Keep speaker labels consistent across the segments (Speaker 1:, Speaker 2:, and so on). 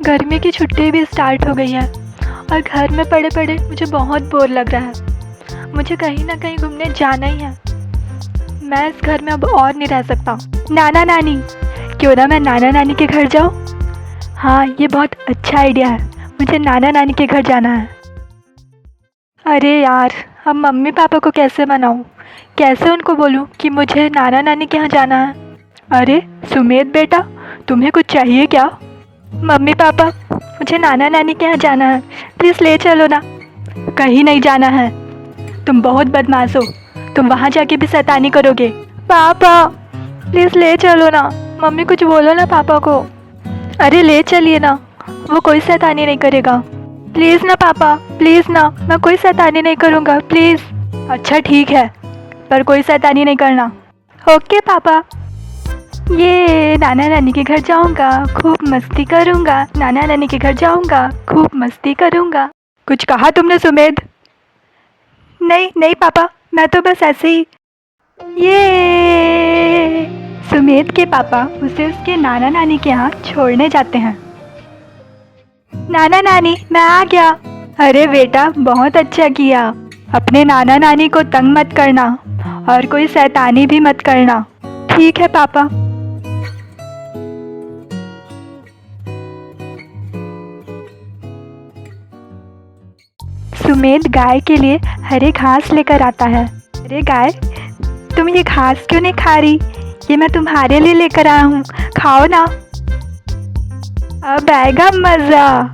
Speaker 1: गर्मी की छुट्टी भी स्टार्ट हो गई है और घर में पड़े पड़े मुझे बहुत बोर लग रहा है। मुझे कहीं ना कहीं घूमने जाना ही है। मैं इस घर में अब और नहीं रह सकता। नाना नानी, क्यों ना मैं नाना नानी के घर जाऊँ? हाँ, ये बहुत अच्छा आइडिया है। मुझे नाना नानी के घर जाना है। अरे यार, अब मम्मी पापा को कैसे मनाऊँ? कैसे उनको बोलूँ कि मुझे नाना नानी के यहाँ जाना है? अरे सुमेध बेटा, तुम्हें कुछ चाहिए क्या? मम्मी पापा, मुझे नाना नानी के यहाँ जाना है, प्लीज़ ले चलो ना। कहीं नहीं जाना है, तुम बहुत बदमाश हो, तुम वहाँ जाके भी शैतानी करोगे। पापा प्लीज़ ले चलो ना, मम्मी कुछ बोलो ना पापा को। अरे ले चलिए ना, वो कोई शैतानी नहीं करेगा। प्लीज़ ना पापा, प्लीज़ ना, मैं कोई शैतानी नहीं करूँगा, प्लीज़। अच्छा ठीक है, पर कोई शैतानी नहीं करना। ओके पापा। ये नाना नानी के घर जाऊंगा, खूब मस्ती करूंगा। नाना नानी के घर जाऊंगा, खूब मस्ती करूंगा। कुछ कहा तुमने सुमेध? नहीं नहीं पापा, मैं तो बस ऐसे ही। ये सुमेध के पापा उसे उसके नाना नानी के यहाँ छोड़ने जाते हैं। नाना नानी, मैं आ गया। अरे बेटा, बहुत अच्छा किया। अपने नाना नानी को तंग मत करना और कोई शैतानी भी मत करना। ठीक है पापा। सुमेध गाय के लिए हरे घास लेकर आता है। अरे गाय, तुम ये घास क्यों नहीं खा रही? ये मैं तुम्हारे लिए लेकर आया हूँ, खाओ ना। अब आएगा मज़ा।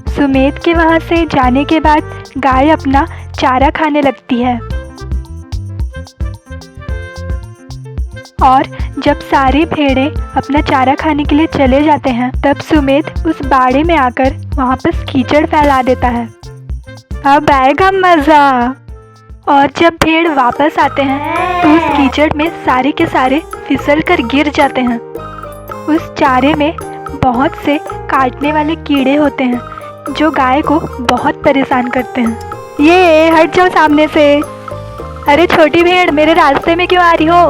Speaker 1: सुमेध के वहाँ से जाने के बाद गाय अपना चारा खाने लगती है और जब सारी भेड़ें अपना चारा खाने के लिए चले जाते हैं, तब सुमेध उस बाड़े में आकर वहाँ पर कीचड़ फैला देता है। अब आएगा मज़ा। और जब भेड़ वापस आते हैं तो उस कीचड़ में सारे के सारे फिसल कर गिर जाते हैं। उस चारे में बहुत से काटने वाले कीड़े होते हैं जो गाय को बहुत परेशान करते हैं। ये हट जाओ सामने से। अरे छोटी भेड़, मेरे रास्ते में क्यों आ रही हो?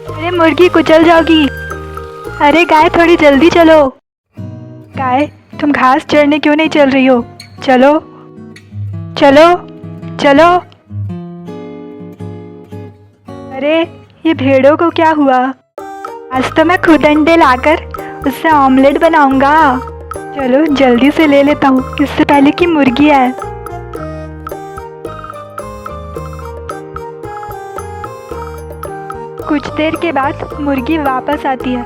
Speaker 1: अरे मुर्गी, कुचल जाओगी। अरे गाय, थोड़ी जल्दी चलो। गाय, तुम घास चरने क्यों नहीं चल रही हो? चलो चलो चलो। अरे ये भेड़ों को क्या हुआ? आज तो मैं खुद अंडे लाकर उससे ऑमलेट बनाऊंगा। चलो जल्दी से ले लेता हूँ, इससे पहले कि मुर्गी आए। कुछ देर के बाद मुर्गी वापस आती है,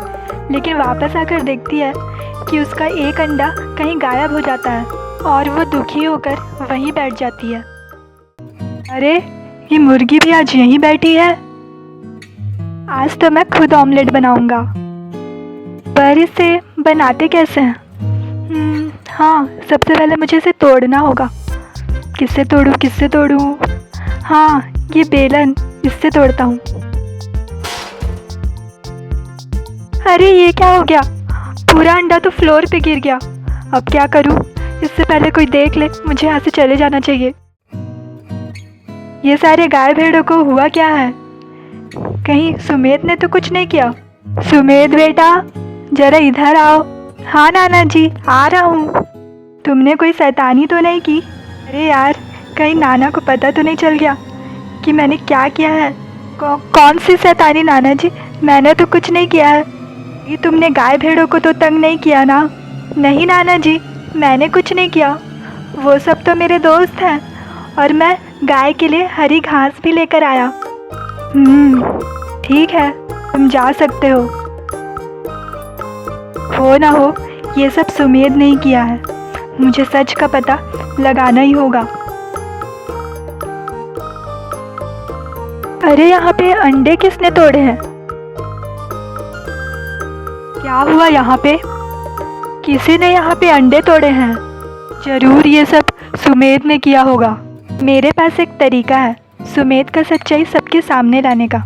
Speaker 1: लेकिन वापस आकर देखती है कि उसका एक अंडा कहीं गायब हो जाता है और वो दुखी होकर वहीं बैठ जाती है। अरे ये मुर्गी भी आज यहीं बैठी है। आज तो मैं खुद ऑमलेट बनाऊंगा, पर इसे बनाते कैसे हैं? हाँ, सबसे पहले मुझे इसे तोड़ना होगा। किससे तोड़ूं, किससे तोड़ूं? हाँ, ये बेलन, इससे तोड़ता हूँ। अरे ये क्या हो गया? पूरा अंडा तो फ्लोर पे गिर गया। अब क्या करूं? इससे पहले कोई देख ले, मुझे यहाँ से चले जाना चाहिए। ये सारे गाय भेड़ों को हुआ क्या है? कहीं सुमेध ने तो कुछ नहीं किया? सुमेध बेटा, जरा इधर आओ। हाँ नाना जी, आ रहा हूँ। तुमने कोई शैतानी तो नहीं की? अरे यार, कहीं नाना को पता तो नहीं चल गया कि मैंने क्या किया है? कौन सी शैतानी नाना जी? मैंने तो कुछ नहीं किया है। ये तुमने गाय भेड़ों को तो तंग नहीं किया ना? नहीं नाना जी, मैंने कुछ नहीं किया। वो सब तो मेरे दोस्त हैं और मैं गाय के लिए हरी घास भी लेकर आया। ठीक है, तुम जा सकते हो। हो ना हो, ये सब सुमेध नहीं किया है। मुझे सच का पता लगाना ही होगा। अरे यहाँ पे अंडे किसने तोड़े हैं? क्या हुआ यहाँ पे? किसी ने यहाँ पे अंडे तोड़े हैं। जरूर ये सब सुमेध ने किया होगा। मेरे पास एक तरीका है सुमेध का सच्चाई सबके सामने लाने का।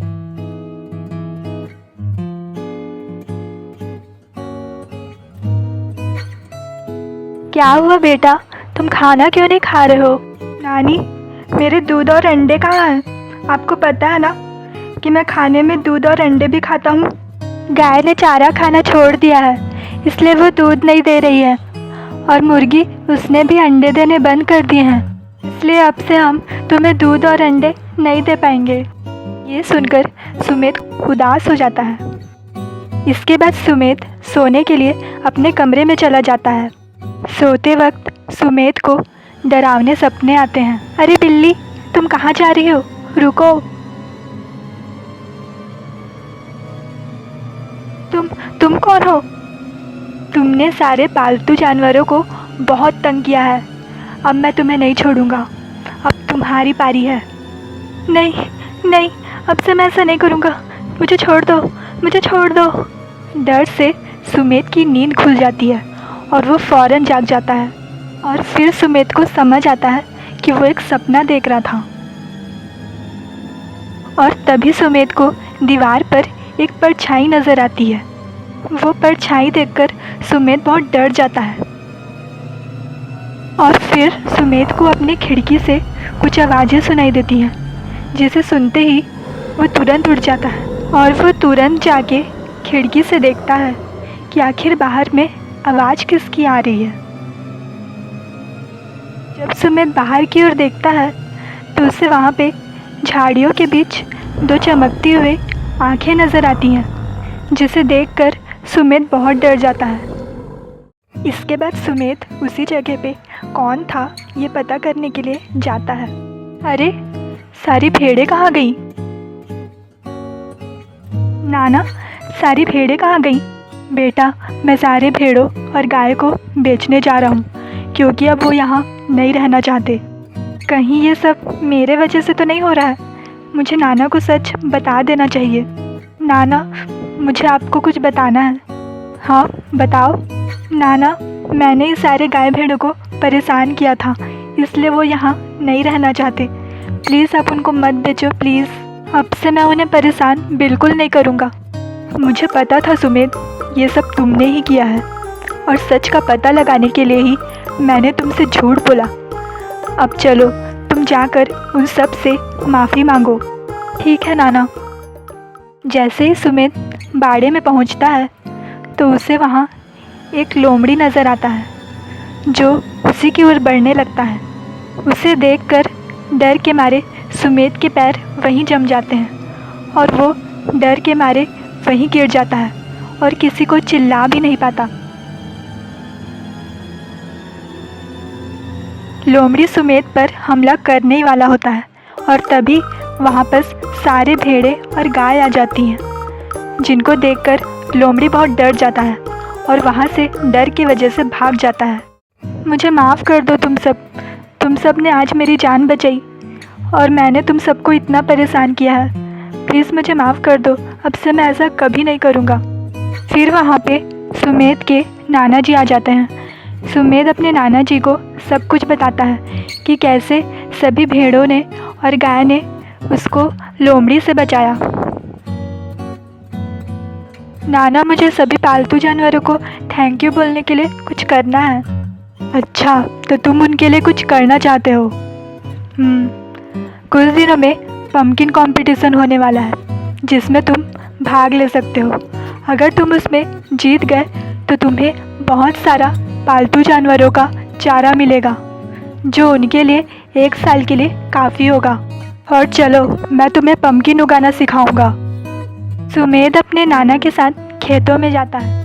Speaker 1: क्या हुआ बेटा, तुम खाना क्यों नहीं खा रहे हो? नानी, मेरे दूध और अंडे कहाँ हैं? आपको पता है ना कि मैं खाने में दूध और अंडे भी खाता हूँ। गाय ने चारा खाना छोड़ दिया है, इसलिए वो दूध नहीं दे रही है और मुर्गी उसने भी अंडे देने बंद कर दिए हैं, इसलिए अब से हम तुम्हें दूध और अंडे नहीं दे पाएंगे। ये सुनकर सुमेध उदास हो जाता है। इसके बाद सुमेध सोने के लिए अपने कमरे में चला जाता है। सोते वक्त सुमेध को डरावने सपने आते हैं। अरे बिल्ली, तुम कहाँ जा रही हो? रुको। तुम कौन हो? तुमने सारे पालतू जानवरों को बहुत तंग किया है। अब मैं तुम्हें नहीं छोड़ूंगा। अब तुम्हारी पारी है। नहीं नहीं, अब से मैं ऐसा नहीं करूँगा। मुझे छोड़ दो, मुझे छोड़ दो। डर से सुमेध की नींद खुल जाती है और वो फ़ौरन जाग जाता है। और फिर सुमेध को समझ आता है कि वो एक सपना देख रहा था। और तभी सुमेध को दीवार पर एक परछाई नज़र आती है। वो परछाई देखकर सुमेध बहुत डर जाता है। और फिर सुमेध को अपनी खिड़की से कुछ आवाज़ें सुनाई देती हैं, जिसे सुनते ही वो तुरंत उठ जाता है। और वो तुरंत जाके खिड़की से देखता है कि आखिर बाहर में आवाज़ किसकी आ रही है। जब सुमेध बाहर की ओर देखता है तो उसे वहाँ पे झाड़ियों के बीच दो चमकती हुई आंखें नज़र आती हैं, जिसे देखकर सुमेध बहुत डर जाता है। इसके बाद सुमेध उसी जगह पे कौन था ये पता करने के लिए जाता है। अरे, सारी भेड़ें कहाँ गई? नाना, सारी भेड़ें कहाँ गई? बेटा, मैं सारे भेड़ों और गाय को बेचने जा रहा हूँ, क्योंकि अब वो यहाँ नहीं रहना चाहते। कहीं ये सब मेरे वजह से तो नहीं हो रहा है? मुझे नाना को सच बता देना चाहिए। नाना, मुझे आपको कुछ बताना है। हाँ, बताओ। नाना, मैंने इस सारे गाय भेड़ों को परेशान किया था, इसलिए वो यहाँ नहीं रहना चाहते। प्लीज़ आप उनको मत बेचो, प्लीज़। अब से मैं उन्हें परेशान बिल्कुल नहीं करूँगा। मुझे पता था सुमेध, ये सब तुमने ही किया है, और सच का पता लगाने के लिए ही मैंने तुमसे झूठ बोला। अब चलो, तुम जाकर उन सब से माफ़ी मांगो। ठीक है नाना। जैसे ही सुमेध बाड़े में पहुंचता है तो उसे वहां एक लोमड़ी नज़र आता है, जो उसी की ओर बढ़ने लगता है। उसे देखकर डर के मारे सुमेध के पैर वहीं जम जाते हैं और वो डर के मारे वहीं गिर जाता है और किसी को चिल्ला भी नहीं पाता। लोमड़ी सुमेध पर हमला करने ही वाला होता है और तभी वहाँ पर सारे भेड़ें और गाय आ जाती हैं, जिनको देखकर लोमड़ी बहुत डर जाता है और वहाँ से डर की वजह से भाग जाता है। मुझे माफ़ कर दो तुम सब ने आज मेरी जान बचाई और मैंने तुम सबको इतना परेशान किया है। प्लीज़ मुझे माफ़ कर दो, अब से मैं ऐसा कभी नहीं करूँगा। फिर वहाँ पे सुमेध के नाना जी आ जाते हैं। सुमेध अपने नाना जी को सब कुछ बताता है कि कैसे सभी भेड़ों ने और गाय ने उसको लोमड़ी से बचाया। नाना, मुझे सभी पालतू जानवरों को थैंक यू बोलने के लिए कुछ करना है। अच्छा, तो तुम उनके लिए कुछ करना चाहते हो? कुछ दिनों में पम्पकिन कंपटीशन होने वाला है, जिसमें तुम भाग ले सकते हो। अगर तुम उसमें जीत गए तो तुम्हें बहुत सारा पालतू जानवरों का चारा मिलेगा, जो उनके लिए 1 साल के लिए काफ़ी होगा। और चलो, मैं तुम्हें पम्पकिन उगाना सिखाऊंगा। सुमेध अपने नाना के साथ खेतों में जाता है।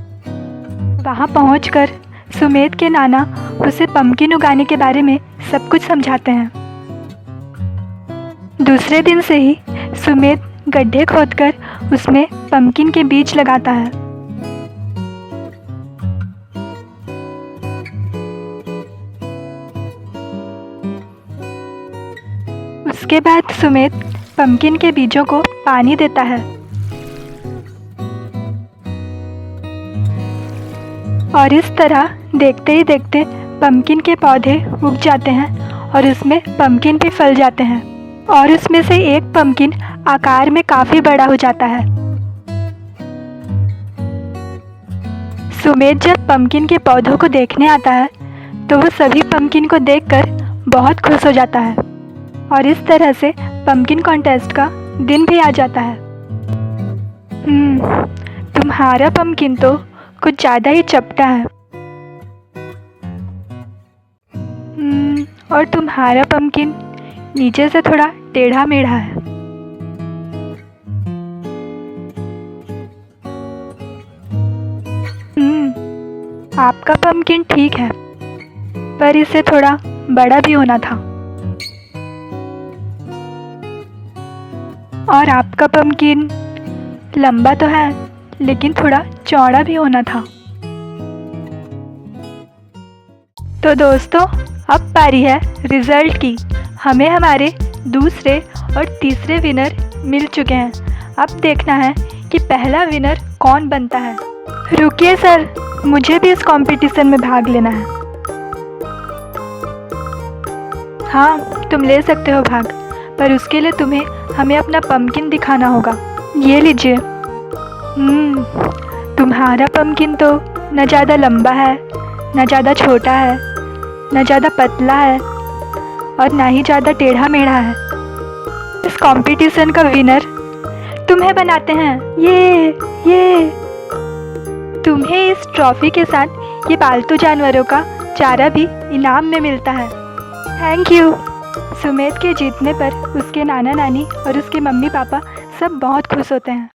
Speaker 1: वहाँ पहुंचकर सुमेध के नाना उसे पम्पकिन उगाने के बारे में सब कुछ समझाते हैं। दूसरे दिन से ही सुमेध गड्ढे खोदकर उसमें पम्पकिन के बीज लगाता है। उसके बाद सुमेध पम्पकिन के बीजों को पानी देता है और इस तरह देखते ही देखते पम्पकिन के पौधे उग जाते हैं और उसमें पम्पकिन भी फल जाते हैं और उसमें से एक पम्पकिन आकार में काफ़ी बड़ा हो जाता है। सुमेध जब पम्पकिन के पौधों को देखने आता है तो वो सभी पम्पकिन को देखकर बहुत खुश हो जाता है और इस तरह से पम्पकिन कॉन्टेस्ट का दिन भी आ जाता है। तुम्हारा पम्पकिन तो कुछ ज़्यादा ही चपटा है। और तुम्हारा पम्पकिन नीचे से थोड़ा टेढ़ा मेढ़ा है। आपका पम्पकिन ठीक है, पर इसे थोड़ा बड़ा भी होना था। और आपका पम्पकिन लंबा तो है, लेकिन थोड़ा चौड़ा भी होना था। तो दोस्तों, अब पारी है रिजल्ट की। हमें हमारे दूसरे और तीसरे विनर मिल चुके हैं। अब देखना है कि पहला विनर कौन बनता है। रुकिए सर, मुझे भी इस कंपटीशन में भाग लेना है। हाँ, तुम ले सकते हो भाग, पर उसके लिए तुम्हें हमें अपना पम्पकिन दिखाना होगा। ये लीजिए। तुम्हारा पम्पकिन तो न ज़्यादा लंबा है, न ज़्यादा छोटा है, न ज़्यादा पतला है, और ना ही ज़्यादा टेढ़ा मेढ़ा है। इस कंपटीशन का विनर तुम्हें बनाते हैं। ये तुम्हें इस ट्रॉफी के साथ ये पालतू जानवरों का चारा भी इनाम में मिलता है। Thank you. सुमेध के जीतने पर उसके नाना नानी और उसके मम्मी पापा सब बहुत खुश होते हैं।